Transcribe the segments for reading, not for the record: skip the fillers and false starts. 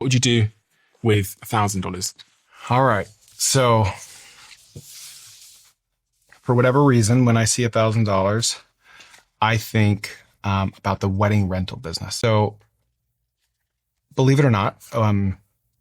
What would you do with $1,000? All right. So for whatever reason, when I see $1,000, I think about the wedding rental business. So believe it or not,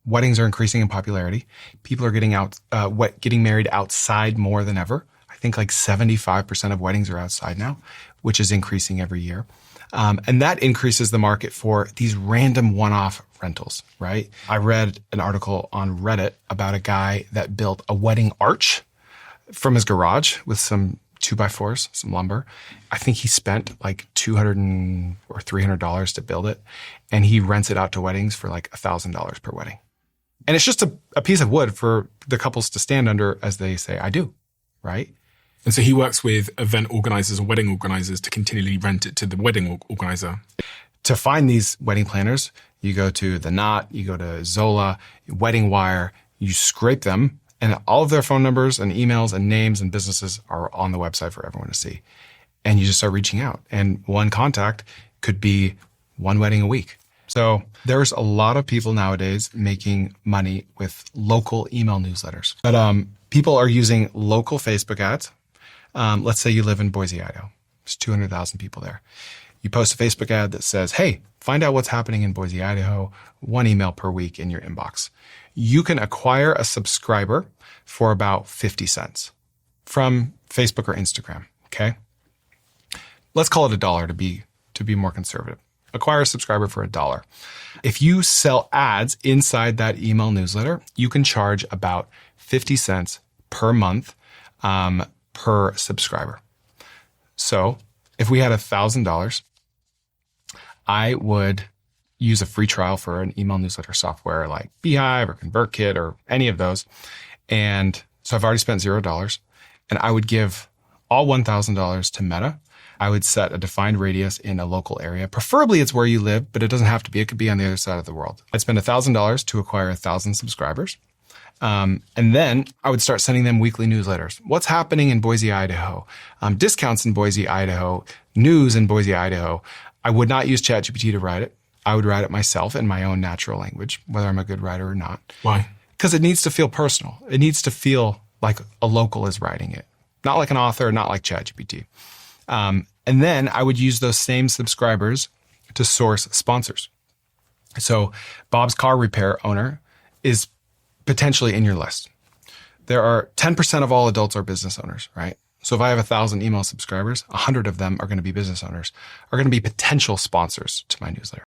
weddings are increasing in popularity. People are getting married outside more than ever. I think like 75% of weddings are outside now, which is increasing every year. And that increases the market for these random one-off rentals, right? I read an article on Reddit about a guy that built a wedding arch from his garage with some 2x4s, some lumber. I think he spent like $200 or $300 to build it. And he rents it out to weddings for like $1,000 per wedding. And it's just a piece of wood for the couples to stand under as they say, I do, right? And so he works with event organizers and wedding organizers to continually rent it to the wedding organizer. To find these wedding planners, you go to The Knot, you go to Zola, Wedding Wire, you scrape them, and all of their phone numbers and emails and names and businesses are on the website for everyone to see. And you just start reaching out. And one contact could be one wedding a week. So there's a lot of people nowadays making money with local email newsletters. But people are using local Facebook ads. Let's say you live in Boise, Idaho. There's 200,000 people there. You post a Facebook ad that says, hey, find out what's happening in Boise, Idaho, one email per week in your inbox. You can acquire a subscriber for about 50 cents from Facebook or Instagram, okay? Let's call it $1 to be more conservative. Acquire a subscriber for $1. If you sell ads inside that email newsletter, you can charge about 50 cents per month per subscriber. So if we had $1,000, I would use a free trial for an email newsletter software like Beehive or ConvertKit or any of those. And so I've already spent $0 and I would give all $1,000 to Meta. I would set a defined radius in a local area. Preferably it's where you live, but it doesn't have to be. It could be on the other side of the world. I'd spend $1,000 to acquire 1,000 subscribers. And then I would start sending them weekly newsletters. What's happening in Boise, Idaho? Discounts in Boise, Idaho. News in Boise, Idaho. I would not use ChatGPT to write it. I would write it myself in my own natural language, whether I'm a good writer or not. Why? Because it needs to feel personal. It needs to feel like a local is writing it. Not like an author, not like ChatGPT. And then I would use those same subscribers to source sponsors. So Bob's Car Repair owner is potentially in your list. There are 10% of all adults are business owners, right? So if I have 1,000 email subscribers, 100 of them are going to be business owners, are going to be potential sponsors to my newsletter.